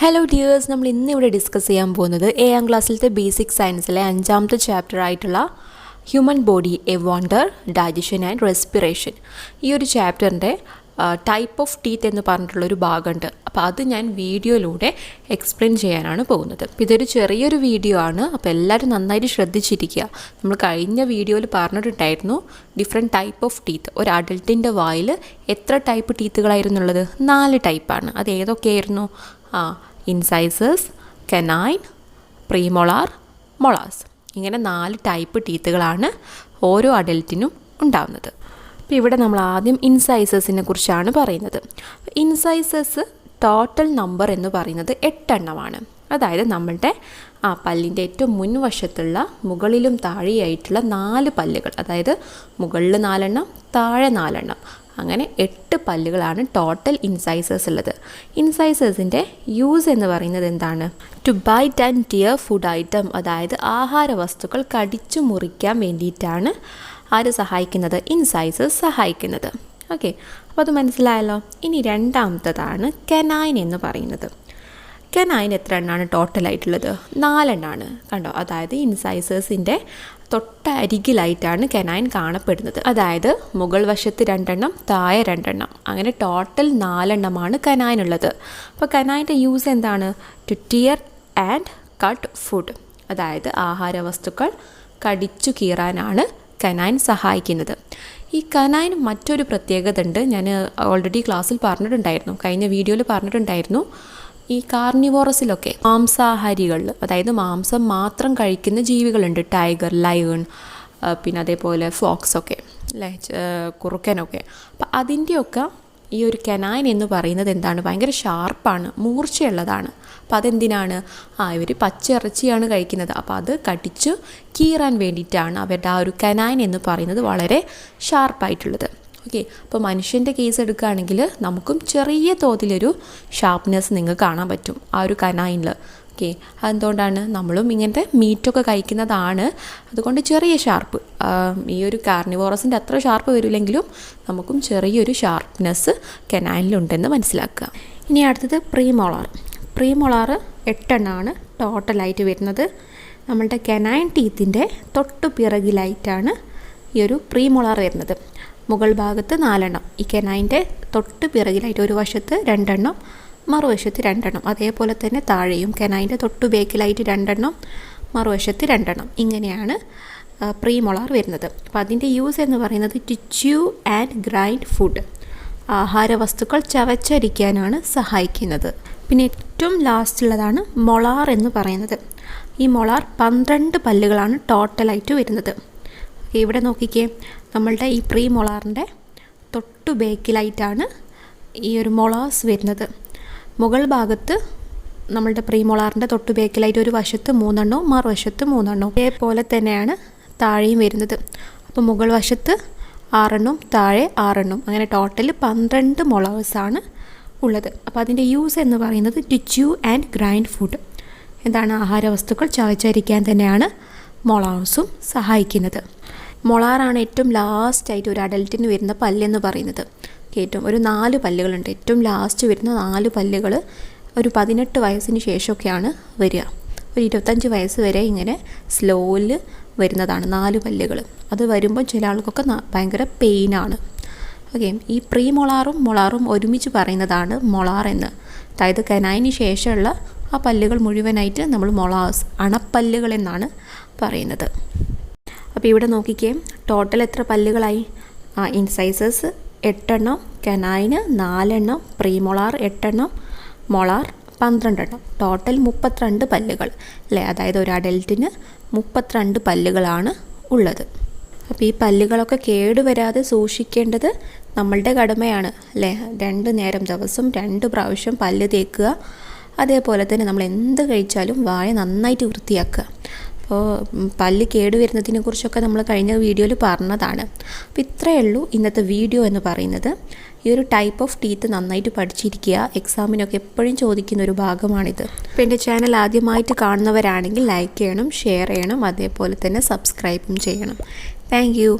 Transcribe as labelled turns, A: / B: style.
A: Hello dears, നമ്മൾ ഇന്നിവിടെ discuss ചെയ്യാൻ പോകുന്നത് 7ാം ക്ലാസ്സിലത്തെ ബേസിക് സയൻസിലെ 5ാമത്തെ ചാപ്റ്റർ ആയിട്ടുള്ള human body A wonder, digestion and respiration. ഈ ഒരു ചാപ്റ്ററിൻ്റെ ടൈപ്പ് ഓഫ് ടീത്ത് എന്ന് പറഞ്ഞിട്ടുള്ളൊരു ഭാഗമുണ്ട്. അപ്പോൾ അത് ഞാൻ വീഡിയോയിലൂടെ എക്സ്പ്ലെയിൻ ചെയ്യാനാണ് പോകുന്നത്. അപ്പോൾ ഇതൊരു ചെറിയൊരു വീഡിയോ ആണ്, അപ്പോൾ എല്ലാവരും നന്നായിട്ട് ശ്രദ്ധിച്ചിരിക്കുക. നമ്മൾ കഴിഞ്ഞ വീഡിയോയിൽ പറഞ്ഞിട്ടുണ്ടായിരുന്നു ഡിഫറെൻറ്റ് ടൈപ്പ് ഓഫ് ടീത്ത്. ഒരു അഡൽട്ടിൻ്റെ വായിൽ എത്ര ടൈപ്പ് ടീത്തുകളായിരുന്നുള്ളത്? 4 ടൈപ്പാണ്. അത് ഏതൊക്കെയായിരുന്നു? ഇൻസൈസസ്, കനൈൻ, പ്രീമോളാർ, മൊളാസ്. ഇങ്ങനെ 4 ടൈപ്പ് ടീത്തുകളാണ് ഓരോ അഡൽറ്റിനും ഉണ്ടാകുന്നത്. അപ്പോൾ ഇവിടെ നമ്മൾ ആദ്യം ഇൻസൈസസിനെ കുറിച്ചാണ് പറയുന്നത്. ഇൻസൈസസ് ടോട്ടൽ നമ്പർ എന്ന് പറയുന്നത് 8 എണ്ണമാണ്. അതായത് നമ്മളുടെ പല്ലിൻ്റെ ഏറ്റവും മുൻവശത്തുള്ള മുകളിലും താഴെയായിട്ടുള്ള 4 പല്ലുകൾ, അതായത് മുകളിൽ 4 എണ്ണം, താഴെ 4 എണ്ണം, അങ്ങനെ 8 പല്ലുകളാണ് ടോട്ടൽ ഇൻസൈസസ് ഉള്ളത്. ഇൻസൈസസിൻ്റെ യൂസ് എന്ന് പറയുന്നത് എന്താണ്? To bite and tear food item, അതായത് ആഹാര വസ്തുക്കൾ കടിച്ചു മുറിക്കാൻ വേണ്ടിയിട്ടാണ് ആര് സഹായിക്കുന്നത്? ഇൻസൈസസ് സഹായിക്കുന്നത്. ഓക്കെ, അപ്പോൾ അത് മനസ്സിലായല്ലോ. ഇനി രണ്ടാമത്തതാണ് കനൈൻ എന്ന് പറയുന്നത്. കനൈൻ എത്ര എണ്ണമാണ് ടോട്ടലായിട്ടുള്ളത്? 4 എണ്ണമാണ്. കണ്ടോ? അതായത് ഇൻസൈസസിൻ്റെ തൊട്ടരികിലായിട്ടാണ് കനൈൻ കാണപ്പെടുന്നത്. അതായത് മുകൾ വശത്ത് 2 എണ്ണം, താഴെ 2 എണ്ണം, അങ്ങനെ ടോട്ടൽ 4 എണ്ണമാണ് കനൈനുള്ളത്. അപ്പോൾ കനൈൻ്റെ യൂസ് എന്താണ്? To tear and cut food, അതായത് ആഹാര വസ്തുക്കൾ കടിച്ചു കീറാനാണ് കനൈൻ സഹായിക്കുന്നത്. ഈ കനൈൻ മറ്റൊരു പ്രത്യേകത ഉണ്ട്. ഞാൻ ഓൾറെഡി ക്ലാസ്സിൽ പറഞ്ഞിട്ടുണ്ടായിരുന്നു, കഴിഞ്ഞ വീഡിയോയിൽ പറഞ്ഞിട്ടുണ്ടായിരുന്നു. ഈ കാർണിവോറസിലൊക്കെ മാംസാഹാരികളിൽ, അതായത് മാംസം മാത്രം കഴിക്കുന്ന ജീവികളുണ്ട്. ടൈഗർ, ലയൺ, പിന്നെ അതേപോലെ ഫോക്സൊക്കെ അല്ലേ, കുറുക്കനൊക്കെ. അപ്പം അതിൻ്റെയൊക്കെ ഈ ഒരു കനൈൻ എന്ന് പറയുന്നത് എന്താണ്? ഭയങ്കര ഷാർപ്പാണ്, മൂർച്ചയുള്ളതാണ്. അപ്പോൾ അതെന്തിനാണ്? ഇവർ പച്ചിറച്ചിയാണ് കഴിക്കുന്നത്. അപ്പോൾ അത് കടിച്ചു കീറാൻ വേണ്ടിയിട്ടാണ് അവരുടെ ആ ഒരു കനൈൻ എന്ന് പറയുന്നത് വളരെ ഷാർപ്പായിട്ടുള്ളത്. ഓക്കെ, അപ്പോൾ മനുഷ്യൻ്റെ കേസ് എടുക്കുകയാണെങ്കിൽ നമുക്കും ചെറിയ തോതിലൊരു ഷാർപ്നെസ് നിങ്ങൾക്ക് കാണാൻ പറ്റും ആ ഒരു കനൈനിൽ. ഓക്കെ, അതെന്തുകൊണ്ടാണ്? നമ്മളും ഇങ്ങനത്തെ മീറ്റൊക്കെ കഴിക്കുന്നതാണ്, അതുകൊണ്ട് ചെറിയ ഷാർപ്പ്. ഈ ഒരു കാർണിവോറസിൻ്റെ അത്ര ഷാർപ്പ് വരില്ലെങ്കിലും നമുക്കും ചെറിയൊരു ഷാർപ്നെസ് കനൈനിലുണ്ടെന്ന് മനസ്സിലാക്കുക. ഇനി അടുത്തത് പ്രീമോളാർ. പ്രീമോളാർ 8 എണ്ണമാണ് ടോട്ടലായിട്ട് വരുന്നത്. നമ്മളുടെ കനൈൻ ടീത്തിൻ്റെ തൊട്ടു പിറകിലായിട്ടാണ് ഈ ഒരു പ്രീമോളാർ വരുന്നത്. മുകൾ ഭാഗത്ത് 4 എണ്ണം, ഈ കനൈൻ്റെ തൊട്ട് പിറകിലായിട്ട് ഒരു വശത്ത് 2 എണ്ണം, മറുവശത്ത് 2 എണ്ണം. അതേപോലെ തന്നെ താഴെയും കനൈൻ്റെ തൊട്ടു ബേക്കിലായിട്ട് 2 എണ്ണം, മറുവശത്ത് 2 എണ്ണം. ഇങ്ങനെയാണ് പ്രീമോളാർ വരുന്നത്. അപ്പോൾ അതിൻ്റെ യൂസ് എന്ന് പറയുന്നത് to chew and grind food, ആഹാര വസ്തുക്കൾ ചവച്ചരിക്കാനാണ് സഹായിക്കുന്നത്. പിന്നെ ഏറ്റവും ലാസ്റ്റുള്ളതാണ് മൊളാർ എന്ന് പറയുന്നത്. ഈ മൊളാർ 12 പല്ലുകളാണ് ടോട്ടലായിട്ട് വരുന്നത്. ഇവിടെ നോക്കിക്കേ, നമ്മളുടെ ഈ പ്രീ മൊളാറിൻ്റെ തൊട്ടു ബേക്കിലായിട്ടാണ് ഈ ഒരു മൊളാസ് വരുന്നത്. മുകൾ ഭാഗത്ത് നമ്മളുടെ പ്രീ മൊളാറിൻ്റെ തൊട്ടു ബേക്കിലായിട്ട് ഒരു വശത്ത് 3 എണ്ണവും മറുവശത്ത് 3 എണ്ണവും. ഇതേപോലെ തന്നെയാണ് താഴെയും വരുന്നത്. അപ്പോൾ മുകൾ വശത്ത് 6 എണ്ണവും താഴെ 6 എണ്ണവും, അങ്ങനെ ടോട്ടൽ 12 മൊളാസാണ് ഉള്ളത്. അപ്പോൾ അതിൻ്റെ യൂസ് എന്ന് പറയുന്നത് to chew and grind food, എന്താണ്? ആഹാര വസ്തുക്കൾ ചവച്ചരിക്കാൻ തന്നെയാണ് മൊളാസും സഹായിക്കുന്നത്. മൊളാറാണ് ഏറ്റവും ലാസ്റ്റായിട്ട് ഒരു അഡൽറ്റിന് വരുന്ന പല്ലെന്ന് പറയുന്നത്. ഏറ്റവും ഒരു 4 പല്ലുകളുണ്ട്. ഏറ്റവും ലാസ്റ്റ് വരുന്ന 4 പല്ലുകൾ ഒരു 18 വയസ്സിന് ശേഷമൊക്കെയാണ് വരിക. ഒരു 25 വയസ്സ് വരെ ഇങ്ങനെ സ്ലോയിൽ വരുന്നതാണ് 4 പല്ലുകൾ. അത് വരുമ്പോൾ ചില ആൾക്കൊക്കെ ഭയങ്കര പെയിനാണ്. ഓക്കെ, ഈ പ്രീ മൊളാറും ഒരുമിച്ച് പറയുന്നതാണ് മൊളാർ എന്ന്. അതായത് കനൈന് ശേഷമുള്ള ആ പല്ലുകൾ മുഴുവനായിട്ട് നമ്മൾ മൊളാസ്, അണപ്പല്ലുകൾ എന്നാണ് പറയുന്നത്. അപ്പോൾ ഇവിടെ നോക്കിക്കേ, ടോട്ടൽ എത്ര പല്ലുകളായി? ഇൻസൈസസ് 8 എണ്ണം, കനൈന് 4 എണ്ണം, പ്രീമോളാർ 8 എണ്ണം, മൊളാർ 12 എണ്ണം, ടോട്ടൽ 32 പല്ലുകൾ അല്ലേ? അതായത് ഒരു അഡൽറ്റിന് 32 പല്ലുകളാണ് ഉള്ളത്. അപ്പോൾ ഈ പല്ലുകളൊക്കെ കേടുവരാതെ സൂക്ഷിക്കേണ്ടത് നമ്മളുടെ കടമയാണ് അല്ലേ? 2 നേരം ദിവസം 2 പ്രാവശ്യം പല്ല് തേക്കുക. അതേപോലെ തന്നെ നമ്മൾ എന്ത് കഴിച്ചാലും വായ നന്നായിട്ട് വൃത്തിയാക്കുക. അപ്പോൾ പല്ല് കേടുവരുന്നതിനെ കുറിച്ചൊക്കെ നമ്മൾ കഴിഞ്ഞ വീഡിയോയിൽ പറഞ്ഞതാണ്. അപ്പോൾ ഇത്രയേ ഉള്ളൂ ഇന്നത്തെ വീഡിയോ എന്ന് പറയുന്നത്. ഈ ഒരു ടൈപ്പ് ഓഫ് ടീത്ത് നന്നായിട്ട് പഠിച്ചിരിക്കുക, എക്സാമിനൊക്കെ എപ്പോഴും ചോദിക്കുന്ന ഒരു ഭാഗമാണിത്. അപ്പോൾ എൻ്റെ ചാനൽ ആദ്യമായിട്ട് കാണുന്നവരാണെങ്കിൽ ലൈക്ക് ചെയ്യണം, ഷെയർ ചെയ്യണം, അതേപോലെ തന്നെ സബ്സ്ക്രൈബും ചെയ്യണം. Thank you.